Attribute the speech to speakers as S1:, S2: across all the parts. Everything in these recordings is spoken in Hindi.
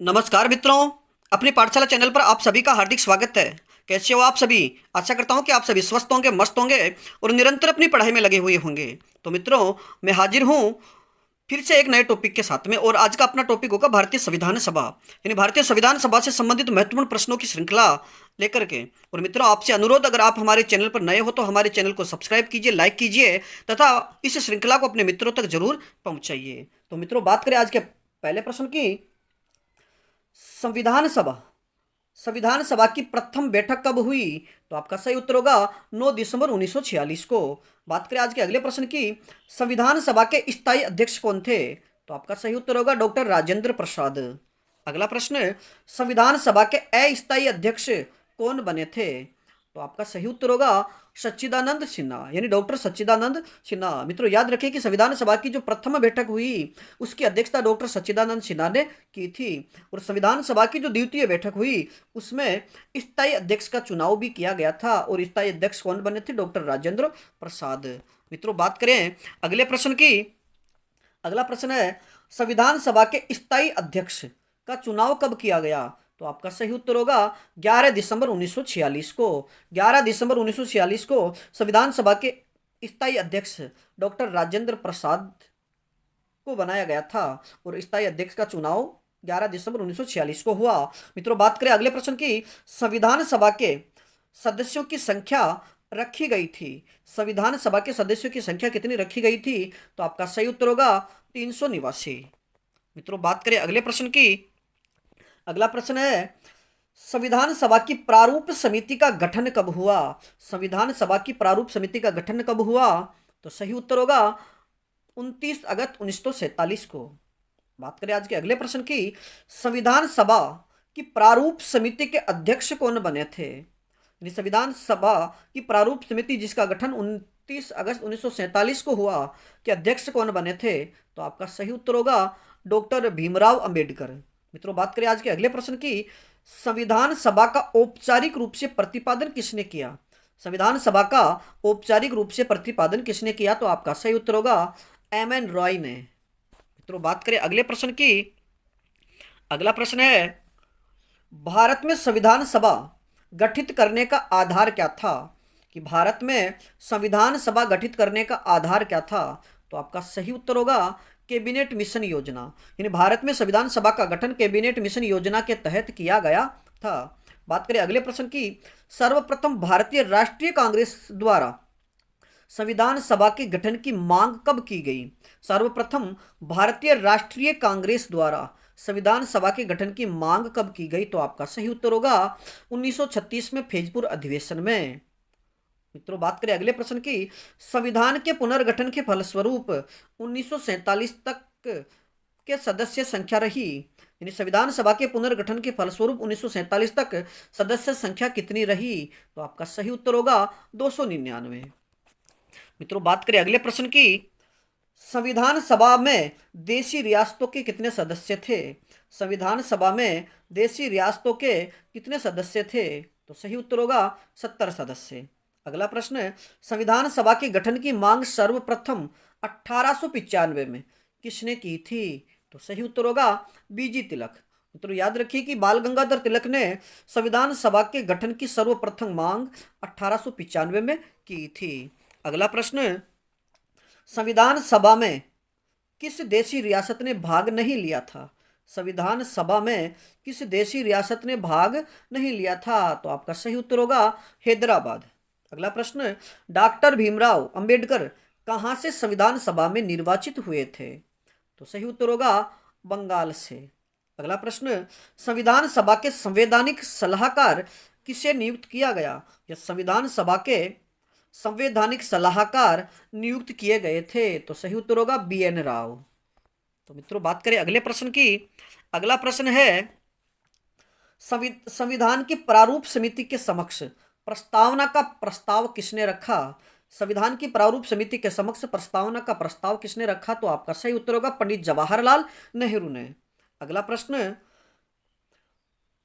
S1: नमस्कार मित्रों, अपनी पाठशाला चैनल पर आप सभी का हार्दिक स्वागत है। कैसे हो आप सभी? आशा करता हूँ कि आप सभी स्वस्थ होंगे, मस्त होंगे और निरंतर अपनी पढ़ाई में लगे हुए होंगे। तो मित्रों, मैं हाजिर हूँ फिर से एक नए टॉपिक के साथ में। और आज का अपना टॉपिक होगा भारतीय संविधान सभा, यानी भारतीय संविधान सभा से संबंधित महत्वपूर्ण प्रश्नों की श्रृंखला लेकर के। और मित्रों, आपसे अनुरोध, अगर आप हमारे चैनल पर नए हो तो हमारे चैनल को सब्सक्राइब कीजिए, लाइक कीजिए तथा इस श्रृंखला को अपने मित्रों तक जरूर पहुंचाइए। तो मित्रों, बात करें आज के पहले प्रश्न की। संविधान सभा संविधान सभा की प्रथम बैठक कब हुई? तो आपका सही उत्तर होगा 9 दिसंबर 1946 को। बात करें आज के अगले प्रश्न की। संविधान सभा के स्थायी अध्यक्ष कौन थे? तो आपका सही उत्तर होगा डॉक्टर राजेंद्र प्रसाद। अगला प्रश्न, संविधान सभा के अस्थायी अध्यक्ष कौन बने थे? तो आपका सही उत्तर होगा सच्चिदानंद सिन्हा, यानी डॉक्टर सच्चिदानंद सिन्हा। मित्रों, याद रखिए कि संविधान सभा की जो प्रथम बैठक हुई उसकी अध्यक्षता डॉक्टर सच्चिदानंद सिन्हा ने की थी। और संविधान सभा की जो द्वितीय बैठक हुई उसमें स्थायी अध्यक्ष का चुनाव भी किया गया था। और स्थायी अध्यक्ष कौन बने थे? डॉक्टर राजेंद्र प्रसाद। मित्रों, बात करें अगले प्रश्न की। अगला प्रश्न है, संविधान सभा के स्थायी अध्यक्ष का चुनाव कब किया गया? तो आपका सही उत्तर होगा 11 दिसंबर 1946 को। 11 दिसंबर 1946 को संविधान सभा के स्थायी अध्यक्ष डॉक्टर राजेंद्र प्रसाद को बनाया गया था। और स्थायी अध्यक्ष का चुनाव 11 दिसंबर 1946 को हुआ। मित्रों, बात करें अगले प्रश्न की। संविधान सभा के सदस्यों की संख्या रखी गई थी। संविधान सभा के सदस्यों की संख्या कितनी रखी गई थी? तो आपका सही उत्तर होगा 389। मित्रों, बात करें अगले प्रश्न की। अगला प्रश्न है, संविधान सभा की प्रारूप समिति का गठन कब हुआ? संविधान सभा की प्रारूप समिति का गठन कब हुआ? तो सही उत्तर होगा 29 अगस्त 1947 को। बात करें आज के अगले प्रश्न की। संविधान सभा की प्रारूप समिति के अध्यक्ष कौन बने थे? यानी संविधान सभा की प्रारूप समिति जिसका गठन 29 अगस्त 1947 को हुआ, के अध्यक्ष कौन बने थे? तो आपका सही उत्तर होगा डॉक्टर भीमराव अंबेडकर। मित्रों, बात करें आज के अगले प्रश्न की। संविधान सभा का औपचारिक रूप से प्रतिपादन किसने किया? संविधान सभा का औपचारिक रूप से प्रतिपादन किसने किया? तो आपका सही उत्तर होगा एम एन रॉय ने। मित्रों, बात करें अगले प्रश्न की। अगला प्रश्न है, भारत में संविधान सभा गठित करने का आधार क्या था? कि भारत में संविधान सभा गठित करने का आधार क्या था? तो आपका सही उत्तर होगा कैबिनेट मिशन योजना। यानी भारत में संविधान सभा का गठन कैबिनेट मिशन योजना के तहत किया गया था। बात करें अगले प्रश्न की। सर्वप्रथम भारतीय राष्ट्रीय कांग्रेस द्वारा संविधान सभा के गठन की मांग कब की गई? सर्वप्रथम भारतीय राष्ट्रीय कांग्रेस द्वारा संविधान सभा के गठन की मांग कब की गई? तो आपका सही उत्तर होगा 1936 में फैजपुर अधिवेशन में। मित्रों, बात करें अगले प्रश्न की। संविधान के पुनर्गठन के फलस्वरूप 1947 तक के सदस्य संख्या रही। यानी संविधान सभा के पुनर्गठन के फलस्वरूप 1947 तक सदस्य संख्या कितनी रही? तो आपका सही उत्तर होगा 299। मित्रों, बात करें अगले प्रश्न की। संविधान सभा में देशी रियासतों के कितने सदस्य थे? संविधान सभा में देशी रियासतों के कितने सदस्य थे? तो सही उत्तर होगा 70 सदस्य। अगला प्रश्न है, संविधान सभा के गठन की मांग सर्वप्रथम 1895 में किसने की थी? तो सही उत्तर होगा बीजी तिलक। मित्रों, याद रखिए कि बाल गंगाधर तिलक ने संविधान सभा के गठन की सर्वप्रथम मांग 1895 में की थी। अगला प्रश्न, संविधान सभा में किस देशी रियासत ने भाग नहीं लिया था? संविधान सभा में किस देशी रियासत ने भाग नहीं लिया था? तो आपका सही उत्तर होगा हैदराबाद। अगला प्रश्न, डॉक्टर भीमराव अंबेडकर कहां से संविधान सभा में निर्वाचित हुए थे? तो सही उत्तर होगा बंगाल से। अगला प्रश्न, संविधान सभा के संवैधानिक सलाहकार किसे नियुक्त किया गया? या संविधान सभा के संवैधानिक सलाहकार नियुक्त किए गए थे? तो सही उत्तर होगा बी एन राव। तो मित्रों, बात करें अगले प्रश्न की। अगला प्रश्न है, संविधान की प्रारूप समिति के समक्ष प्रस्तावना का प्रस्ताव किसने रखा? संविधान की प्रारूप समिति के समक्ष प्रस्तावना का प्रस्ताव किसने रखा? तो आपका सही उत्तर होगा पंडित जवाहरलाल नेहरू ने। अगला प्रश्न,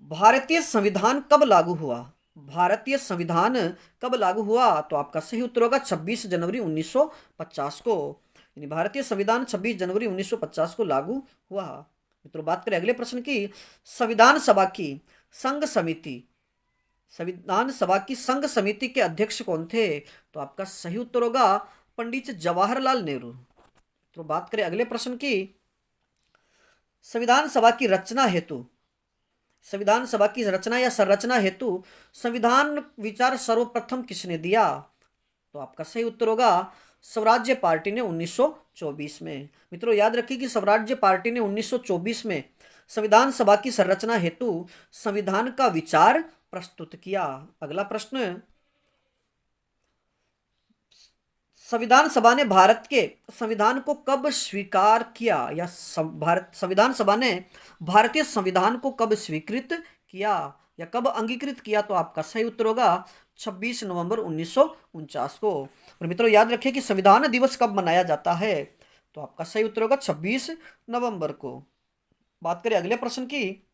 S1: भारतीय संविधान कब लागू हुआ? भारतीय संविधान कब लागू हुआ? तो आपका सही उत्तर होगा 26 जनवरी 1950 को। यानी भारतीय संविधान 26 जनवरी 1950 को लागू हुआ। मित्रों बात करें अगले प्रश्न की, संविधान सभा की संघ समिति संविधान सभा की संघ समिति के अध्यक्ष कौन थे? तो आपका सही उत्तर होगा पंडित जवाहरलाल नेहरू। तो बात करें अगले प्रश्न की, संविधान सभा की रचना हेतु संविधान सभा की रचना या संरचना हेतु संविधान विचार सर्वप्रथम किसने दिया? तो आपका सही उत्तर होगा स्वराज्य पार्टी ने 1924 में। मित्रों याद रखिए कि स्वराज्य पार्टी ने 1924 में संविधान सभा की संरचना हेतु संविधान का विचार प्रस्तुत किया। अगला प्रश्न, संविधान सभा ने भारत के संविधान को कब स्वीकार किया या संविधान सभा ने भारतीय संविधान को कब स्वीकृत किया या कब अंगीकृत किया? तो आपका सही उत्तर होगा 26 नवंबर 1949 को। और मित्रों याद रखिए कि संविधान दिवस कब मनाया जाता है? तो आपका सही उत्तर होगा 26 नवंबर को। बात करें अगले प्रश्न की,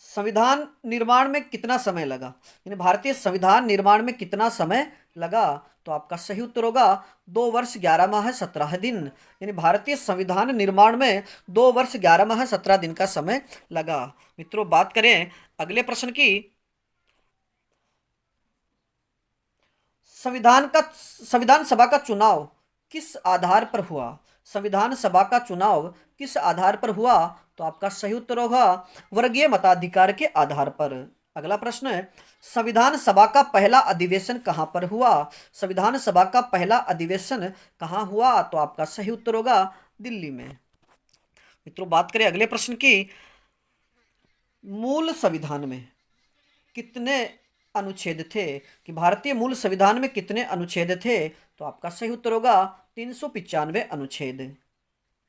S1: संविधान निर्माण में कितना समय लगा, यानी भारतीय संविधान निर्माण में कितना समय लगा? तो आपका सही उत्तर होगा 2 वर्ष 11 माह 17 दिन। यानी भारतीय संविधान निर्माण में 2 वर्ष 11 माह 17 दिन का समय लगा। मित्रों बात करें अगले प्रश्न की, संविधान सभा का चुनाव किस आधार पर हुआ? संविधान सभा का चुनाव किस आधार पर हुआ? तो आपका सही उत्तर होगा वर्गीय मताधिकार के आधार पर। अगला प्रश्न है, संविधान सभा का पहला अधिवेशन कहां पर हुआ? संविधान सभा का पहला अधिवेशन कहां हुआ? तो आपका सही उत्तर होगा दिल्ली में। मित्रों बात करें अगले प्रश्न की, मूल संविधान में कितने अनुच्छेद थे? कि भारतीय मूल संविधान में कितने अनुच्छेद थे? तो आपका सही उत्तर होगा 395 अनुच्छेद।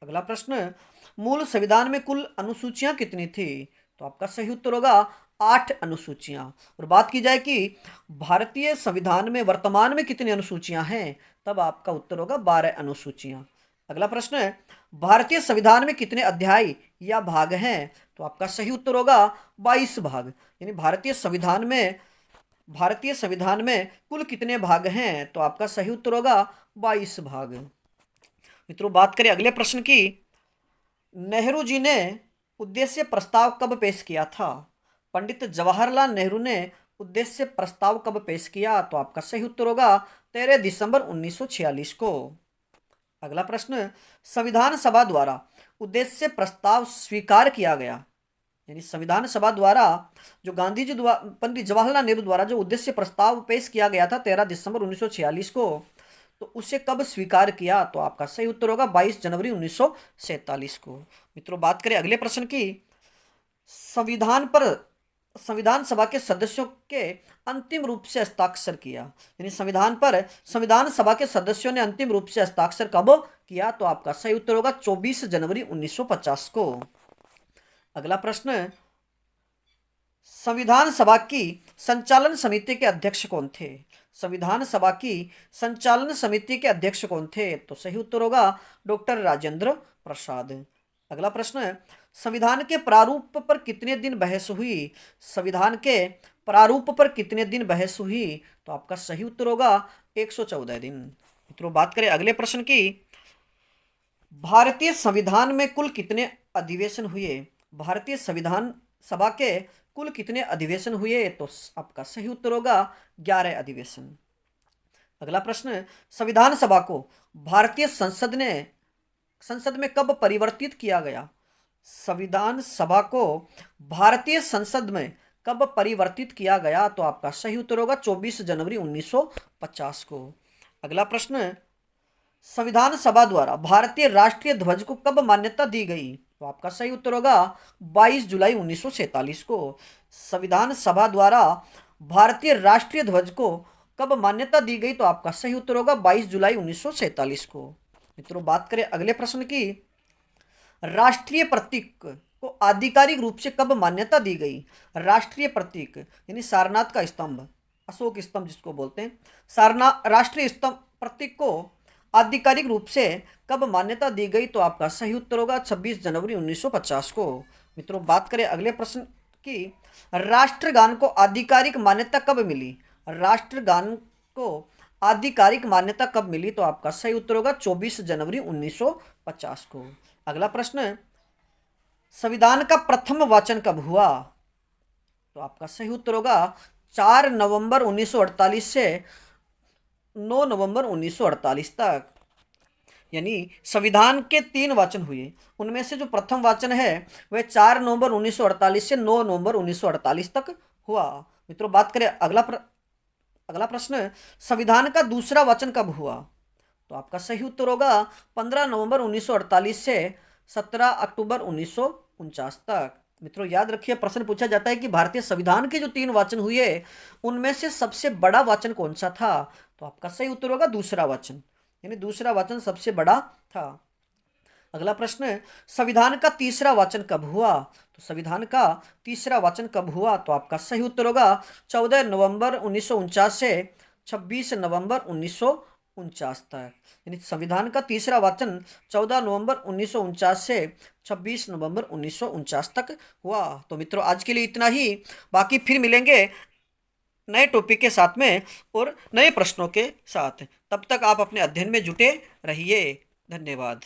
S1: अगला प्रश्न, मूल संविधान में कुल अनुसूचियां कितनी थी? तो आपका सही उत्तर होगा 8 अनुसूचियां। और बात की जाए कि भारतीय संविधान में वर्तमान में कितनी अनुसूचियां हैं, तब आपका उत्तर होगा 12 अनुसूचियां। अगला प्रश्न है, भारतीय संविधान में कितने अध्याय या भाग हैं? तो आपका सही उत्तर होगा 22 भाग। यानी भारतीय संविधान में कुल कितने भाग हैं? तो आपका सही उत्तर होगा 22 भाग। मित्रों बात करें अगले प्रश्न की, नेहरू जी ने उद्देश्य प्रस्ताव कब पेश किया था? पंडित जवाहरलाल नेहरू ने उद्देश्य प्रस्ताव कब पेश किया? तो आपका सही उत्तर होगा 13 दिसंबर 1946 को। अगला प्रश्न, संविधान सभा द्वारा उद्देश्य प्रस्ताव स्वीकार किया गया, यानी संविधान सभा द्वारा जो गांधी जी द्वारा पंडित जवाहरलाल नेहरू द्वारा जो उद्देश्य प्रस्ताव पेश किया गया था 13 दिसंबर 1946 को, तो उसे कब स्वीकार किया? तो आपका सही उत्तर होगा 22 जनवरी 1947 को। मित्रों बात करें अगले प्रश्न की, संविधान सभा के सदस्यों के अंतिम रूप से हस्ताक्षर किया, यानी संविधान पर संविधान सभा के सदस्यों ने अंतिम रूप से हस्ताक्षर कब किया? तो आपका सही उत्तर होगा 24 जनवरी 1950 को। अगला प्रश्न, संविधान सभा की संचालन समिति के अध्यक्ष कौन थे? संविधान सभा की संचालन समिति के अध्यक्ष कौन थे? तो सही उत्तर होगा डॉक्टर राजेंद्र प्रसाद। अगला प्रश्न है, संविधान के प्रारूप पर कितने दिन बहस हुई? संविधान के प्रारूप पर कितने दिन बहस हुई? तो आपका सही उत्तर होगा 114 दिन। मित्रों बात करें अगले प्रश्न की, भारतीय संविधान में कुल कितने अधिवेशन हुए? भारतीय संविधान सभा के कुल कितने अधिवेशन हुए? तो आपका सही उत्तर होगा 11 अधिवेशन। अगला प्रश्न, संविधान सभा को भारतीय संसद में कब परिवर्तित किया गया? संविधान सभा को भारतीय संसद में कब परिवर्तित किया गया? तो आपका सही उत्तर होगा 24 जनवरी 1950 को। अगला प्रश्न, संविधान सभा द्वारा भारतीय राष्ट्रीय ध्वज को कब मान्यता दी गई? तो आपका सही उत्तर होगा 22 जुलाई 1947 को। संविधान सभा द्वारा भारतीय राष्ट्रीय ध्वज को कब मान्यता दी गई? तो आपका सही उत्तर होगा 22 जुलाई 1947 को। मित्रों बात करें अगले प्रश्न की, राष्ट्रीय प्रतीक को आधिकारिक रूप से कब मान्यता दी गई? राष्ट्रीय प्रतीक यानी सारनाथ का स्तंभ, अशोक स्तंभ जिसको बोलते हैं, राष्ट्रीय स्तंभ प्रतीक को आधिकारिक रूप से कब मान्यता दी गई? तो आपका सही उत्तर होगा 26 जनवरी 1950 को। मित्रों बात करें अगले प्रश्न की, राष्ट्रगान को आधिकारिक मान्यता कब मिली? राष्ट्रगान को आधिकारिक मान्यता कब मिली? तो आपका सही उत्तर होगा 24 जनवरी 1950 को। अगला प्रश्न, संविधान का प्रथम वाचन कब हुआ? तो आपका सही उत्तर होगा 4 नवंबर 1948 से 9 नवंबर 1948 तक। यानी संविधान के 3 वाचन हुए, उनमें से जो प्रथम वाचन है वह 4 नवंबर 1948 से 9 नवंबर 1948 तक हुआ। मित्रों, बात करें अगला प्रश्न, संविधान का दूसरा वाचन कब हुआ? तो आपका सही उत्तर होगा 15 नवंबर 1948 से 17 अक्टूबर 1949 तक। मित्रों, याद रखिए, प्रश्न पूछा जाता है कि भारतीय संविधान के जो 3 वाचन हुए उनमें से सबसे बड़ा वाचन कौन सा था? तो आपका सही उत्तर होगा दूसरा वाचन, यानी दूसरा वाचन सबसे बड़ा था। अगला प्रश्न, संविधान का तीसरा वाचन कब हुआ? तो संविधान का तीसरा वाचन कब हुआ? तो आपका सही उत्तर होगा 14 नवंबर 1949 से 26 नवंबर 1949 तक। यानी संविधान का तीसरा वाचन 14 नवंबर 1949 से 26 नवंबर 1949 तक हुआ। तो मित्रों, आज के लिए इतना ही। बाकी फिर मिलेंगे नए टॉपिक के साथ में और नए प्रश्नों के साथ। तब तक आप अपने अध्ययन में जुटे रहिए। धन्यवाद।